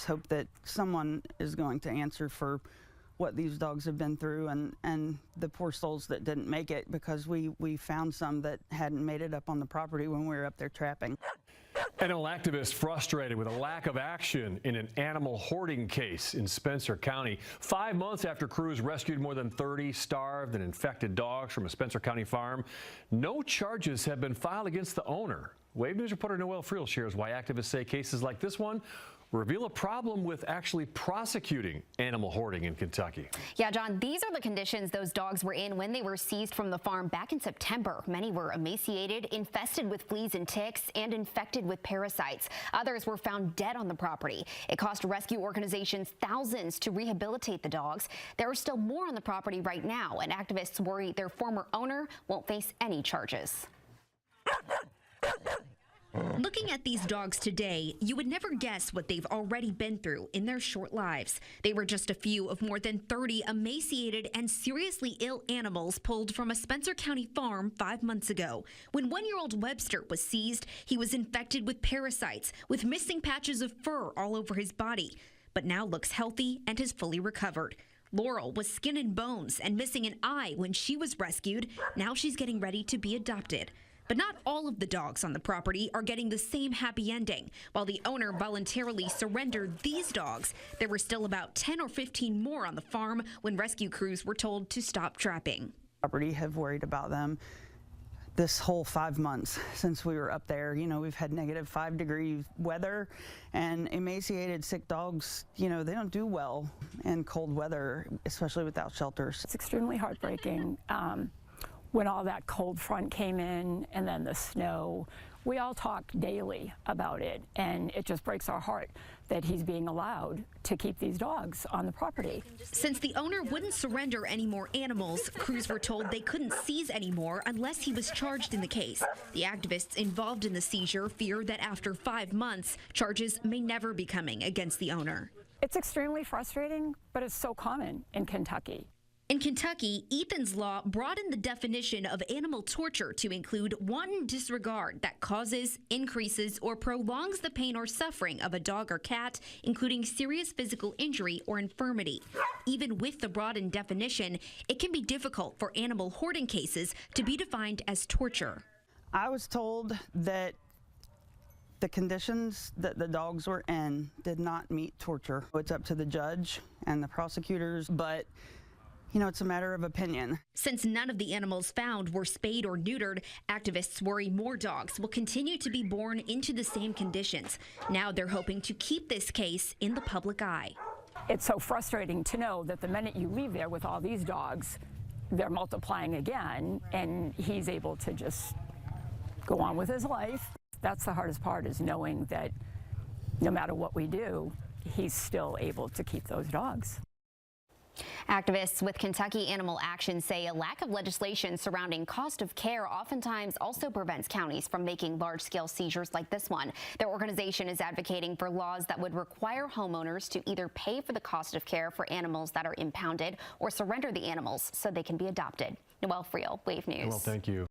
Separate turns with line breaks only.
Hope that someone is going to answer for what these dogs have been through and the poor souls that didn't make it, because we found some that hadn't made it up on the property when we were up there trapping.
Animal activists frustrated with a lack of action in an animal hoarding case in Spencer County. 5 months after crews rescued more than 30 starved and infected dogs from a Spencer County farm, no charges have been filed against the owner. Wave News reporter Noelle Friel shares why activists say cases like this one reveal a problem with actually prosecuting animal hoarding in Kentucky.
Yeah, John, these are the conditions those dogs were in when they were seized from the farm back in September. Many were emaciated, infested with fleas and ticks, and infected with parasites. Others were found dead on the property. It cost rescue organizations thousands to rehabilitate the dogs. There are still more on the property right now, and activists worry their former owner won't face any charges.
Looking at these dogs today, you would never guess what they've already been through in their short lives. They were just a few of more than 30 emaciated and seriously ill animals pulled from a Spencer County farm 5 months ago. When 1-year-old Webster was seized, he was infected with parasites, with missing patches of fur all over his body, but now looks healthy and has fully recovered. Laurel was skin and bones and missing an eye when she was rescued. Now she's getting ready to be adopted. But not all of the dogs on the property are getting the same happy ending. While the owner voluntarily surrendered these dogs, there were still about 10 or 15 more on the farm when rescue crews were told to stop trapping.
Property have worried about them this whole 5 months since we were up there. You know, we've had -5-degree weather, and emaciated, sick dogs, you know, they don't do well in cold weather, especially without shelters.
It's extremely heartbreaking. When all that cold front came in and then the snow, we all talk daily about it, and it just breaks our heart that he's being allowed to keep these dogs on the property.
Since the owner wouldn't surrender any more animals, crews were told they couldn't seize any more unless he was charged in the case. The activists involved in the seizure fear that after 5 months, charges may never be coming against the owner.
It's extremely frustrating, but it's so common in Kentucky.
In Kentucky, Ethan's law broadened the definition of animal torture to include wanton disregard that causes, increases, or prolongs the pain or suffering of a dog or cat, including serious physical injury or infirmity. Even with the broadened definition, it can be difficult for animal hoarding cases to be defined as torture.
I was told that the conditions that the dogs were in did not meet torture. It's up to the judge and the prosecutors, but you know, it's a matter of opinion.
Since none of the animals found were spayed or neutered, activists worry more dogs will continue to be born into the same conditions. Now they're hoping to keep this case in the public eye.
It's so frustrating to know that the minute you leave there with all these dogs, they're multiplying again, and he's able to just go on with his life. That's the hardest part, is knowing that no matter what we do, he's still able to keep those dogs.
Activists with Kentucky Animal Action say a lack of legislation surrounding cost of care oftentimes also prevents counties from making large-scale seizures like this one. Their organization is advocating for laws that would require homeowners to either pay for the cost of care for animals that are impounded or surrender the animals so they can be adopted. Noelle Friel, Wave News.
Well, thank you.